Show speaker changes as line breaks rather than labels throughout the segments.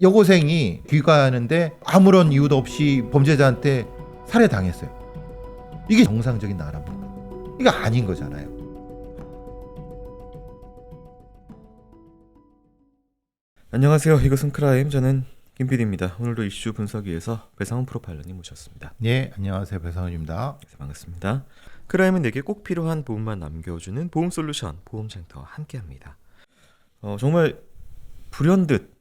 여고생이 귀가하는데 아무런 이유도 없이 범죄자한테 살해당했어요. 이게 정상적인 나라입니까? 이게 아닌 거잖아요.
안녕하세요. 이것은 크라임. 저는 김PD입니다. 오늘도 이슈 분석 위해서 배상훈 프로파일러님 모셨습니다.
네, 안녕하세요. 배상훈입니다.
네, 반갑습니다. 크라임은 내게 꼭 필요한 보험만 남겨주는 보험 솔루션 보험센터와 함께합니다. 정말 불현듯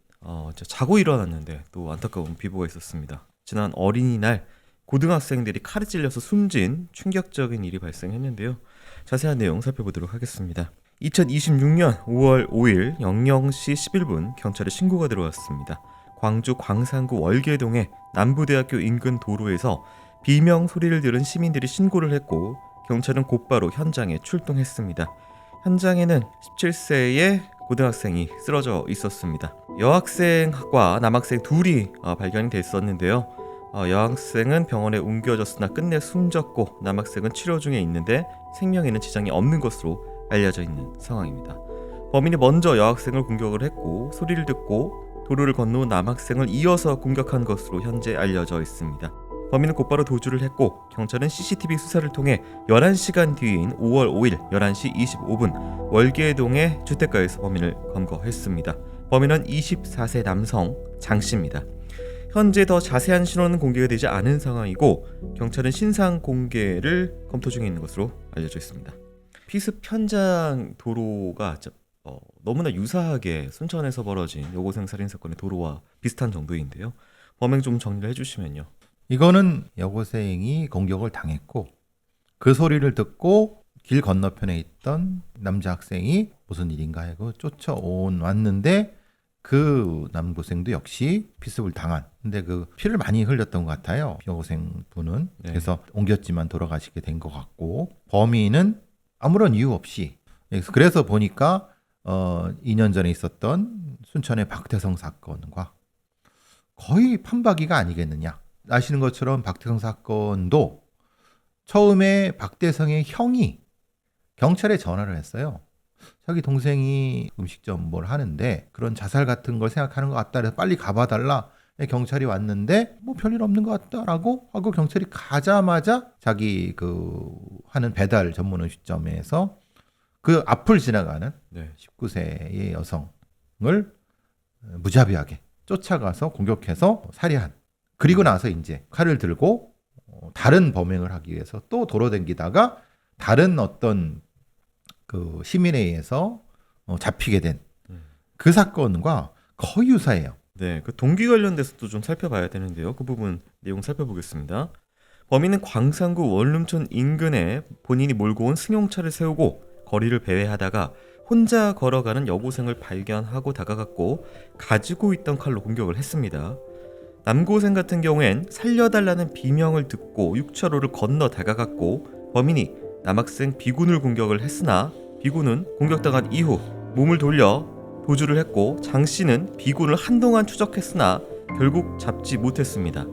자고 일어났는데 또 안타까운 비보가 있었습니다. 지난 어린이날 고등학생들이 칼에 찔려서 숨진 충격적인 일이 발생했는데요. 자세한 내용 살펴보도록 하겠습니다. 2026년 5월 5일 00시 11분 경찰에 신고가 들어왔습니다. 광주 광산구 월계동의 남부대학교 인근 도로에서 비명 소리를 들은 시민들이 신고를 했고 경찰은 곧바로 현장에 출동했습니다. 현장에는 17세의 고등학생이 쓰러져 있었습니다. 여학생과 남학생 둘이 발견이 됐었는데요. 여학생은 병원에 옮겨졌으나 끝내 숨졌고 남학생은 치료 중에 있는데 생명에는 지장이 없는 것으로 알려져 있는 상황입니다. 범인이 먼저 여학생을 공격을 했고 소리를 듣고 도로를 건너온 남학생을 이어서 공격한 것으로 현재 알려져 있습니다. 범인은 곧바로 도주를 했고 경찰은 CCTV 수사를 통해 11시간 뒤인 5월 5일 11시 25분 월계동의 주택가에서 범인을 검거했습니다. 범인은 24세 남성 장씨입니다. 현재 더 자세한 신원은 공개가 되지 않은 상황이고 경찰은 신상 공개를 검토 중에 있는 것으로 알려져 있습니다. 피습 현장 도로가 너무나 유사하게 순천에서 벌어진 여고생 살인사건의 도로와 비슷한 정도인데요. 범행 좀 정리를 해주시면요.
이거는 여고생이 공격을 당했고 그 소리를 듣고 길 건너편에 있던 남자 학생이 무슨 일인가 하고 왔는데 그 남고생도 역시 피습을 당한. 근데 그 피를 많이 흘렸던 것 같아요. 여고생 분은.
네.
그래서 옮겼지만 돌아가시게 된 것 같고 범인은 아무런 이유 없이 그래서 보니까 2년 전에 있었던 순천의 박태성 사건과 거의 판박이가 아니겠느냐. 아시는 것처럼 박태성 사건도 처음에 박태성의 형이 경찰에 전화를 했어요. 자기 동생이 음식점 뭘 하는데 그런 자살 같은 걸 생각하는 것 같다. 그래서 빨리 가봐달라. 경찰이 왔는데 뭐 별일 없는 것 같다라고 하고 경찰이 가자마자 자기 하는 배달 전문 음식점에서 그 앞을 지나가는 19세의 여성을 무자비하게 쫓아가서 공격해서 살해한. 그리고 나서 이제 칼을 들고 다른 범행을 하기 위해서 또 돌아다니다가 다른 어떤 그 시민에 의해서 잡히게 된 그 사건과 거의 유사해요.
네, 그 동기 관련돼서도 좀 살펴봐야 되는데요. 그 부분 내용 살펴보겠습니다. 범인은 광산구 원룸촌 인근에 본인이 몰고 온 승용차를 세우고 거리를 배회하다가 혼자 걸어가는 여고생을 발견하고 다가갔고 가지고 있던 칼로 공격을 했습니다. 남고생 같은 경우엔 살려달라는 비명을 듣고 6차로를 건너 다가갔고 범인이 남학생 B군을 공격을 했으나 B군은 공격당한 이후 몸을 돌려 도주를 했고 장씨는 B군을 한동안 추적했으나 결국 잡지 못했습니다.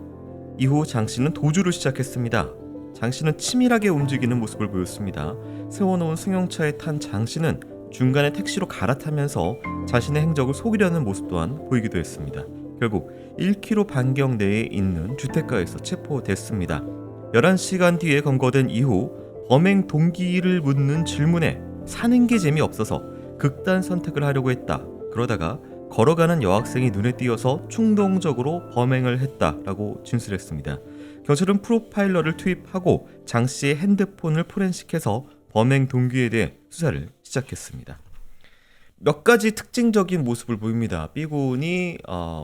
이후 장씨는 도주를 시작했습니다. 장씨는 치밀하게 움직이는 모습을 보였습니다. 세워놓은 승용차에 탄 장씨는 중간에 택시로 갈아타면서 자신의 행적을 속이려는 모습 또한 보이기도 했습니다. 결국 1km 반경 내에 있는 주택가에서 체포됐습니다. 11시간 뒤에 검거된 이후 범행 동기를 묻는 질문에 사는 게 재미없어서 극단 선택을 하려고 했다. 그러다가 걸어가는 여학생이 눈에 띄어서 충동적으로 범행을 했다라고 진술했습니다. 경찰은 프로파일러를 투입하고 장 씨의 핸드폰을 포렌식해서 범행 동기에 대해 수사를 시작했습니다. 몇 가지 특징적인 모습을 보입니다. B군이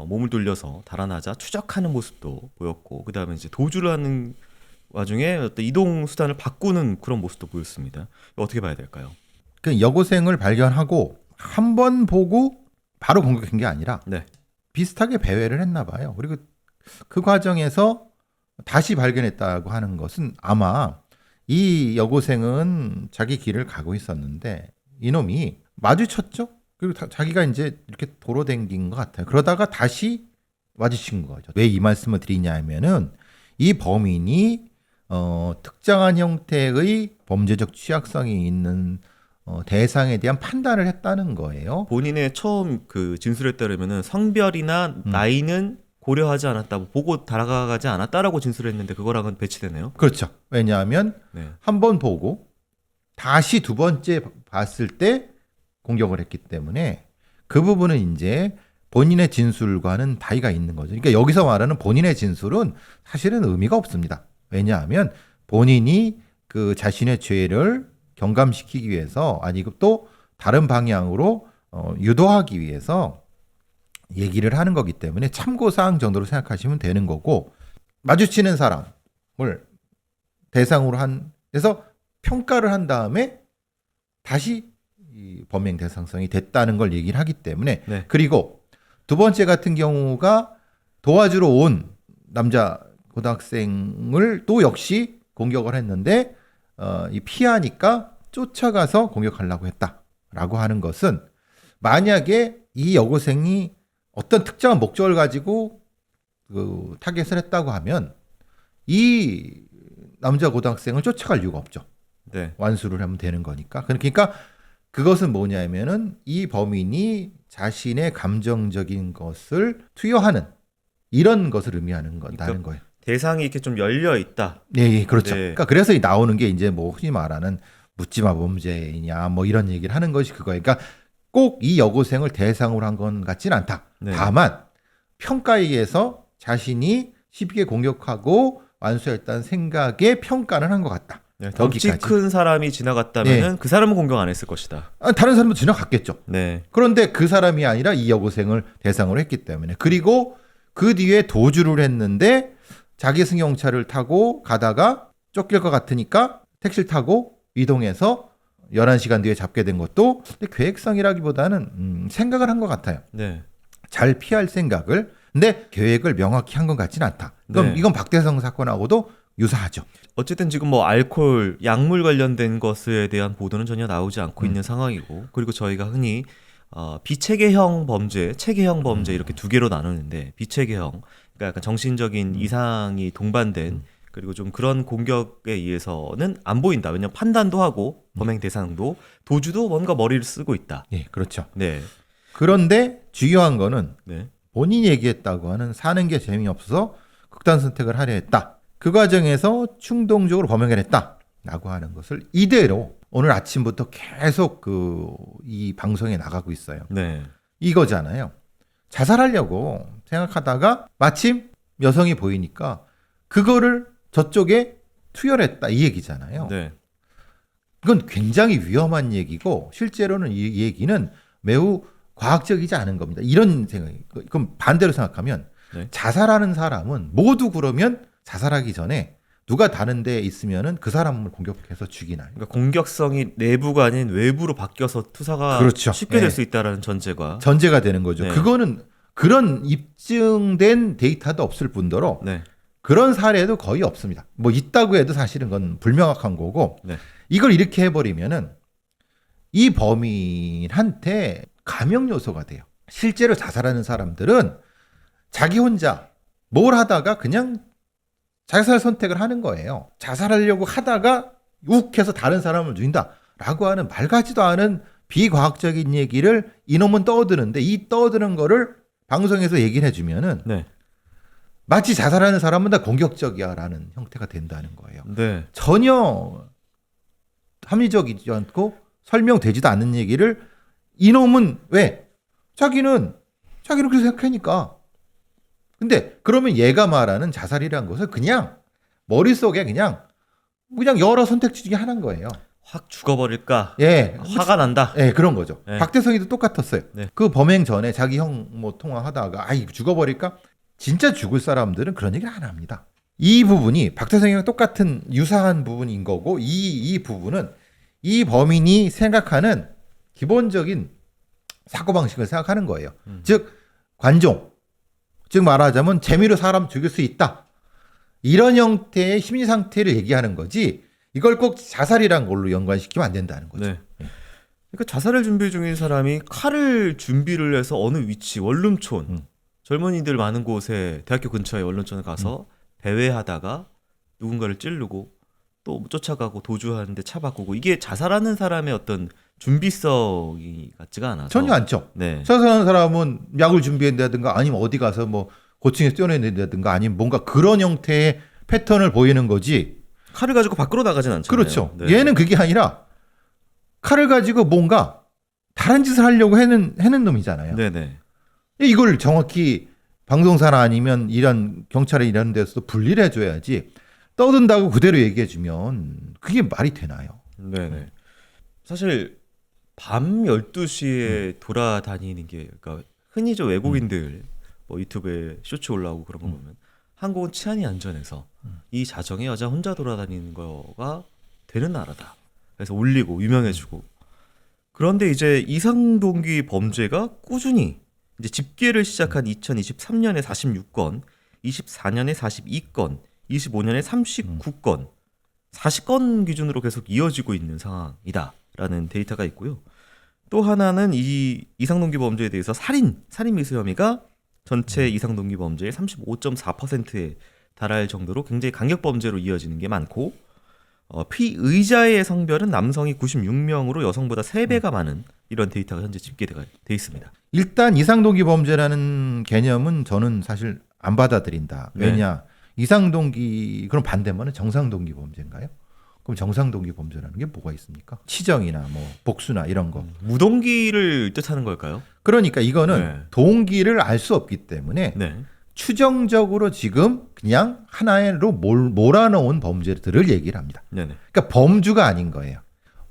몸을 돌려서 달아나자 추적하는 모습도 보였고 그 다음에 이제 도주를 하는 와중에 어떤 이동 수단을 바꾸는 그런 모습도 보였습니다. 어떻게 봐야 될까요?
그 여고생을 발견하고 한 번 보고 바로 공격한 게 아니라 비슷하게 배회를 했나 봐요. 그리고 그 과정에서 다시 발견했다고 하는 것은 아마 이 여고생은 자기 길을 가고 있었는데 이놈이 마주쳤죠. 그리고 자기가 이제 이렇게 도로 댕긴 것 같아요. 그러다가 다시 마주친 거죠. 왜 이 말씀을 드리냐 하면은 이 범인이 특정한 형태의 범죄적 취약성이 있는 대상에 대한 판단을 했다는 거예요.
본인의 처음 그 진술에 따르면은 성별이나 나이는 고려하지 않았다, 뭐 보고 다가가지 않았다라고 진술했는데 그거랑은 배치되네요.
그렇죠. 왜냐하면
네.
한 번 보고 다시 두 번째 봤을 때 공격을 했기 때문에 그 부분은 이제 본인의 진술과는 다이가 있는 거죠. 그러니까 여기서 말하는 본인의 진술은 사실은 의미가 없습니다. 왜냐하면 본인이 그 자신의 죄를 경감시키기 위해서 아니고 또 다른 방향으로 유도하기 위해서 얘기를 하는 거기 때문에 참고사항 정도로 생각하시면 되는 거고, 마주치는 사람을 대상으로 해서 평가를 한 다음에 다시 이 범행 대상성이 됐다는 걸 얘기를 하기 때문에
네.
그리고 두 번째 같은 경우가 도와주러 온 남자 고등학생을 또 역시 공격을 했는데 이 피하니까 쫓아가서 공격하려고 했다라고 하는 것은, 만약에 이 여고생이 어떤 특정한 목적을 가지고 그 타겟을 했다고 하면 이 남자 고등학생을 쫓아갈 이유가 없죠.
네.
완수를 하면 되는 거니까. 그러니까 그것은 뭐냐면은 이 범인이 자신의 감정적인 것을 투여하는 이런 것을 의미하는 건다는 거예요.
대상이 이렇게 좀 열려 있다.
예, 그렇죠.
네.
그러니까 그래서 나오는 게 이제 뭐 흔히 말하는 묻지마 범죄냐 뭐 이런 얘기를 하는 것이 그거예요. 그러니까 꼭 이 여고생을 대상으로 한 건 같지는 않다.
네.
다만 평가에 의해서 자신이 쉽게 공격하고 완수했다는 생각에 평가는 한 것 같다.
네, 덩치
여기까지.
큰 사람이 지나갔다면은 그 사람은 공격 안 했을 것이다.
다른 사람도 지나갔겠죠.
네.
그런데 그 사람이 아니라 이 여고생을 대상으로 했기 때문에. 그리고 그 뒤에 도주를 했는데 자기 승용차를 타고 가다가 쫓길 것 같으니까 택시를 타고 이동해서 11시간 뒤에 잡게 된 것도 근데 계획성이라기보다는 생각을 한 것 같아요.
네.
잘 피할 생각을. 근데 계획을 명확히 한 것 같지는 않다. 그럼
네.
이건 박대성 사건하고도 유사하죠.
어쨌든 지금 뭐 알코올, 약물 관련된 것에 대한 보도는 전혀 나오지 않고 있는 상황이고, 그리고 저희가 흔히 비체계형 범죄, 체계형 범죄 이렇게 두 개로 나누는데, 비체계형, 그러니까 약간 정신적인 이상이 동반된 그리고 좀 그런 공격에 의해서는 안 보인다. 왜냐면 판단도 하고 범행 대상도 도주도 뭔가 머리를 쓰고 있다.
예, 그렇죠.
네.
그런데 중요한 거는
네.
본인이 얘기했다고 하는 사는 게 재미없어서 극단 선택을 하려 했다. 그 과정에서 충동적으로 범행을 했다라고 하는 것을 이대로 오늘 아침부터 계속 이 방송에 나가고 있어요.
네.
이거잖아요. 자살하려고 생각하다가 마침 여성이 보이니까 그거를 저쪽에 투여했다 이 얘기잖아요.
네.
이건 굉장히 위험한 얘기고 실제로는 이 얘기는 매우 과학적이지 않은 겁니다. 이런 생각이. 그럼 반대로 생각하면
네.
자살하는 사람은 모두 그러면 자살하기 전에 누가 다른 데에 있으면은 그 사람을 공격해서 죽이나요?
그러니까 공격성이 내부가 아닌 외부로 바뀌어서 투사가
그렇죠.
쉽게 될
네.
수 있다라는 전제가.
전제가 되는 거죠.
네.
그거는 그런 입증된 데이터도 없을 뿐더러
네.
그런 사례도 거의 없습니다. 뭐 있다고 해도 사실은 그건 불명확한 거고
네.
이걸 이렇게 해버리면은 이 범인한테 감형 요소가 돼요. 실제로 자살하는 사람들은 자기 혼자 뭘 하다가 그냥 자살 선택을 하는 거예요. 자살하려고 하다가 욱해서 다른 사람을 죽인다라고 하는 말 같지도 않은 비과학적인 얘기를 이놈은 떠드는데 이 떠드는 거를 방송에서 얘기를 해주면은
네.
마치 자살하는 사람은 다 공격적이야라는 형태가 된다는 거예요.
네.
전혀 합리적이지 않고 설명되지도 않는 얘기를 이놈은 왜? 자기는 그렇게 생각하니까. 근데 그러면 얘가 말하는 자살이라는 것을 그냥 머릿속에 그냥 여러 선택지 중에 하나인 거예요.
확 죽어버릴까?
예.
화가 난다.
예, 그런 거죠.
네.
박대성이도 똑같았어요.
네.
그 범행 전에 자기 형 뭐 통화하다가 죽어버릴까? 진짜 죽을 사람들은 그런 얘기를 안 합니다. 이 부분이 박대성이랑 똑같은 유사한 부분인 거고 이 부분은 이 범인이 생각하는 기본적인 사고방식을 생각하는 거예요. 즉 관종, 즉 말하자면 재미로 사람 죽일 수 있다. 이런 형태의 심리 상태를 얘기하는 거지 이걸 꼭 자살이란 걸로 연관시키면 안 된다는 거죠.
네. 그러니까 자살을 준비 중인 사람이 칼을 준비를 해서 어느 위치, 원룸촌, 젊은이들 많은 곳에 대학교 근처에 원룸촌에 가서 배회하다가 누군가를 찌르고 또 쫓아가고 도주하는데 차 바꾸고 이게 자살하는 사람의 어떤 준비성이 같지가 않아서
전혀 않죠.
네.
자살하는 사람은 약을 준비한다든가 아니면 어디 가서 뭐 고층에서 뛰어내린다든가 아니면 뭔가 그런 형태의 패턴을 보이는 거지.
칼을 가지고 밖으로 나가진 않잖아요.
그렇죠.
네.
얘는 그게 아니라 칼을 가지고 뭔가 다른 짓을 하려고 해는 놈이잖아요.
네네.
이걸 정확히 방송사나 아니면 이런 경찰에 일하는 데서도 분리를 해줘야지 떠든다고 그대로 얘기해주면 그게 말이 되나요?
네네. 사실 밤 12시에 돌아다니는 게 그러니까 흔히 저 외국인들 뭐 유튜브에 쇼츠 올라오고 그런 거 보면 한국은 치안이 안전해서 이 자정에 여자 혼자 돌아다니는 거가 되는 나라다. 그래서 올리고 유명해지고 그런데 이제 이상동기 범죄가 꾸준히 이제 집계를 시작한 2023년에 46건, 24년에 42건, 25년에 39건, 40건 기준으로 계속 이어지고 있는 상황이다라는 데이터가 있고요. 또 하나는 이 이상동기 범죄에 대해서 살인 미수 혐의가 전체 이상동기 범죄의 35.4%에 달할 정도로 굉장히 강력 범죄로 이어지는 게 많고 피의자의 성별은 남성이 96명으로 여성보다 3배가 많은 이런 데이터가 현재 집계가 돼 있습니다.
일단 이상동기 범죄라는 개념은 저는 사실 안 받아들인다. 왜냐? 이상동기 그럼 반대면은 정상동기 범죄인가요? 그럼 정상동기 범죄라는 게 뭐가 있습니까? 치정이나 뭐 복수나 이런 거.
무동기를 뜻하는 걸까요?
그러니까 이거는
네.
동기를 알 수 없기 때문에
네.
추정적으로 지금 그냥 하나로 몰아넣은 범죄들을 얘기를 합니다.
네네.
그러니까 범주가 아닌 거예요.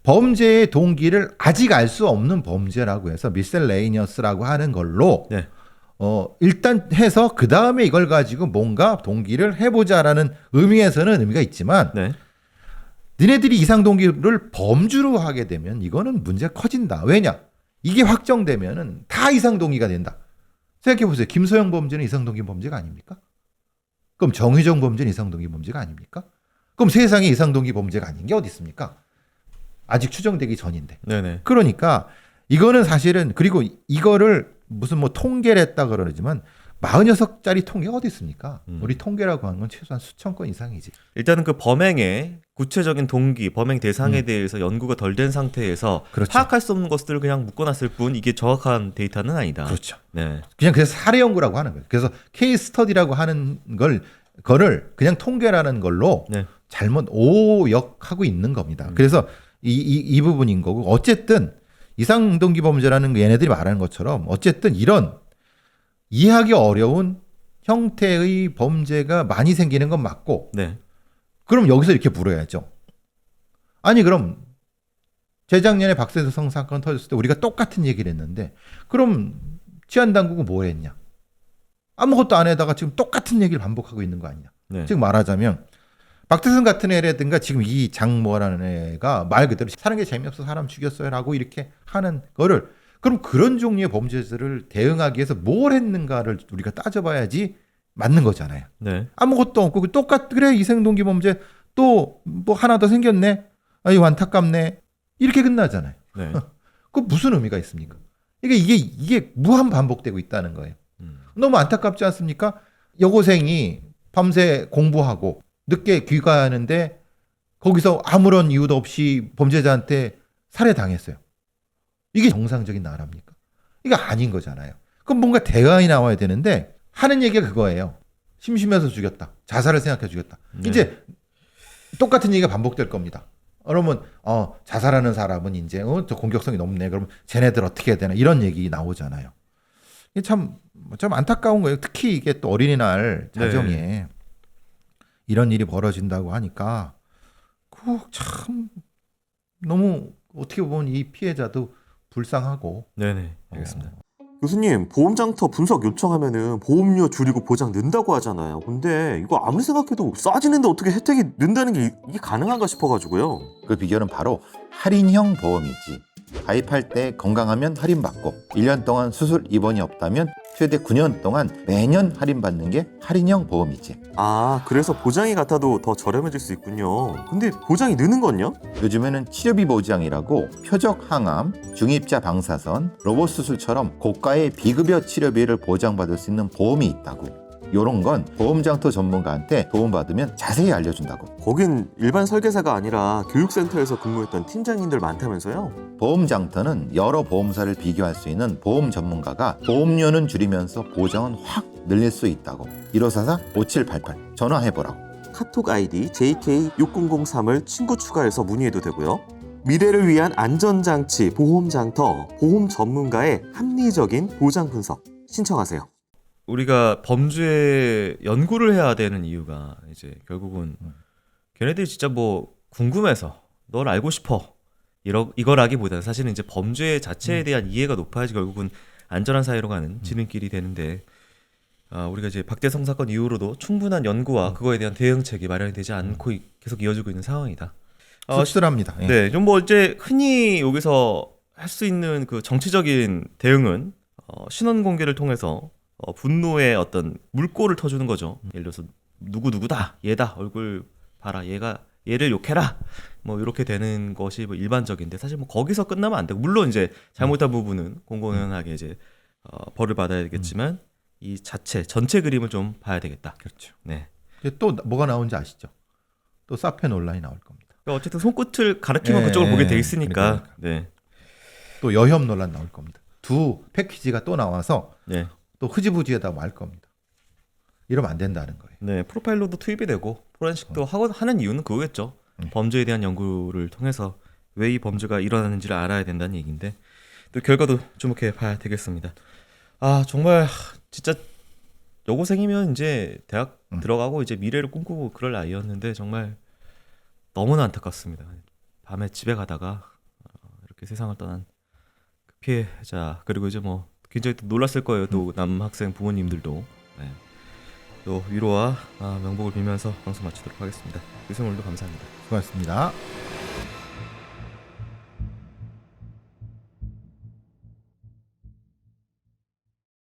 범죄의 동기를 아직 알 수 없는 범죄라고 해서 미셀레이니어스라고 하는 걸로
네.
일단 해서 그 다음에 이걸 가지고 뭔가 동기를 해보자라는 의미에서는 의미가 있지만
네.
니네들이 이상 동기를 범주로 하게 되면 이거는 문제가 커진다. 왜냐? 이게 확정되면은 다 이상 동기가 된다. 생각해 보세요. 김소영 범죄는 이상 동기 범죄가 아닙니까? 그럼 정의정 범죄는 이상 동기 범죄가 아닙니까? 그럼 세상에 이상 동기 범죄가 아닌 게 어디 있습니까? 아직 추정되기 전인데.
네네.
그러니까 이거는 사실은 그리고 이거를 무슨 뭐 통계를 했다 그러지만 46짜리 통계가 어디 있습니까? 우리 통계라고 하는 건 최소한 수천 건 이상이지.
일단은 그 범행의 구체적인 동기, 범행 대상에 대해서 연구가 덜 된 상태에서
그렇죠.
파악할 수 없는 것들을 그냥 묶어놨을 뿐 이게 정확한 데이터는 아니다.
그렇죠.
네.
그냥 그래서 사례 연구라고 하는 거예요. 그래서 케이스 스터디라고 하는 거를 그냥 통계라는 걸로
네.
잘못 오역하고 있는 겁니다. 그래서 이 부분인 거고 어쨌든 이상동기 범죄라는 거 얘네들이 말하는 것처럼 어쨌든 이런 이해하기 어려운 형태의 범죄가 많이 생기는 건 맞고
네.
그럼 여기서 이렇게 물어야죠. 아니 그럼 재작년에 박세성 사건 터졌을 때 우리가 똑같은 얘기를 했는데 그럼 치안당국은 뭘 했냐? 아무것도 안 해다가 지금 똑같은 얘기를 반복하고 있는 거 아니냐?
네.
즉 말하자면 박태선 같은 애라든가 지금 이 장모라는 애가 말 그대로 사는 게 재미없어 사람 죽였어요라고 이렇게 하는 거를 그럼 그런 종류의 범죄들을 대응하기 위해서 뭘 했는가를 우리가 따져봐야지 맞는 거잖아요.
네.
아무것도 없고 그래 이생동기 범죄 또 뭐 하나 더 생겼네. 아유 안타깝네. 이렇게 끝나잖아요.
네.
그 무슨 의미가 있습니까? 이게 무한 반복되고 있다는 거예요. 너무 안타깝지 않습니까? 여고생이 밤새 공부하고 늦게 귀가하는데 거기서 아무런 이유도 없이 범죄자한테 살해당했어요. 이게 정상적인 나라입니까? 이게 아닌 거잖아요. 그럼 뭔가 대안이 나와야 되는데 하는 얘기가 그거예요. 심심해서 죽였다. 자살을 생각해 죽였다.
네.
이제 똑같은 얘기가 반복될 겁니다. 그러면 자살하는 사람은 이제 저 공격성이 높네. 그러면 쟤네들 어떻게 해야 되나 이런 얘기 나오잖아요. 이게 좀 안타까운 거예요. 특히 이게 또 어린이날 자정에
네.
이런 일이 벌어진다고 하니까 참 너무 어떻게 보면 이 피해자도 불쌍하고.
네네. 알겠습니다.
교수님, 보험장터 분석 요청하면은 보험료 줄이고 보장 는다고 하잖아요. 근데 이거 아무리 생각해도 싸지는데 어떻게 혜택이 는다는 게 이게 가능한가 싶어가지고요.
그 비결은 바로 할인형 보험이지. 가입할 때 건강하면 할인받고 1년 동안 수술 입원이 없다면 최대 9년 동안 매년 할인받는 게 할인형 보험이지.
아, 그래서 보장이 같아도 더 저렴해질 수 있군요. 근데 보장이 느는 건요?
요즘에는 치료비 보장이라고 표적 항암, 중입자 방사선, 로봇 수술처럼 고가의 비급여 치료비를 보장받을 수 있는 보험이 있다고. 요런 건 보험장터 전문가한테 도움받으면 자세히 알려준다고.
거긴 일반 설계사가 아니라 교육센터에서 근무했던 팀장님들 많다면서요?
보험장터는 여러 보험사를 비교할 수 있는 보험 전문가가 보험료는 줄이면서 보장은 확 늘릴 수 있다고. 1544-5788 전화해보라고.
카톡 아이디 JK6003을 친구 추가해서 문의해도 되고요. 미래를 위한 안전장치 보험장터 보험 전문가의 합리적인 보장 분석 신청하세요.
우리가 범죄 연구를 해야 되는 이유가 이제 결국은 걔네들이 진짜 뭐 궁금해서 널 알고 싶어 이거라기보다는 사실은 이제 범죄 자체에 대한 이해가 높아야지 결국은 안전한 사회로 가는 지름길이 되는데 우리가 이제 박대성 사건 이후로도 충분한 연구와 그거에 대한 대응책이 마련이 되지 않고 계속 이어지고 있는 상황이다.
씁쓸합니다. 예.
네, 좀 뭐 이제 흔히 여기서 할 수 있는 그 정치적인 대응은 신원 공개를 통해서 분노의 어떤 물꼬를 터주는 거죠. 예를 들어서 누구다 얘다 얼굴 봐라 얘를 욕해라 뭐 이렇게 되는 것이 뭐 일반적인데 사실 뭐 거기서 끝나면 안 되고 물론 이제 잘못한 부분은 공공연하게 이제 벌을 받아야 되겠지만 이 전체 그림을 좀 봐야 되겠다.
그렇죠.
네.
이제 또 뭐가 나온지 아시죠? 또 사페 논란이 나올 겁니다.
그러니까 어쨌든 손끝을 가리키면
예,
그쪽을 보게 돼 있으니까.
그러니까.
네.
또 여혐 논란 나올 겁니다. 두 패키지가 또 나와서
네.
또 흐지부지에다 말 겁니다. 이러면 안 된다는 거예요.
네, 프로파일러도 투입이 되고 포렌식도 하는 이유는 그거겠죠. 범죄에 대한 연구를 통해서 왜 이 범죄가 일어나는지를 알아야 된다는 얘기인데 또 결과도 주목해 봐야 되겠습니다. 정말 진짜 여고생이면 이제 대학 들어가고 이제 미래를 꿈꾸고 그럴 나이였는데 정말 너무나 안타깝습니다. 밤에 집에 가다가 이렇게 세상을 떠난 그 피해자 그리고 이제 뭐 굉장히 또 놀랐을 거예요. 또 남학생 부모님들도. 네. 또 위로와 명복을 빌면서 방송 마치도록 하겠습니다. 유승훈도 감사합니다.
수고하셨습니다.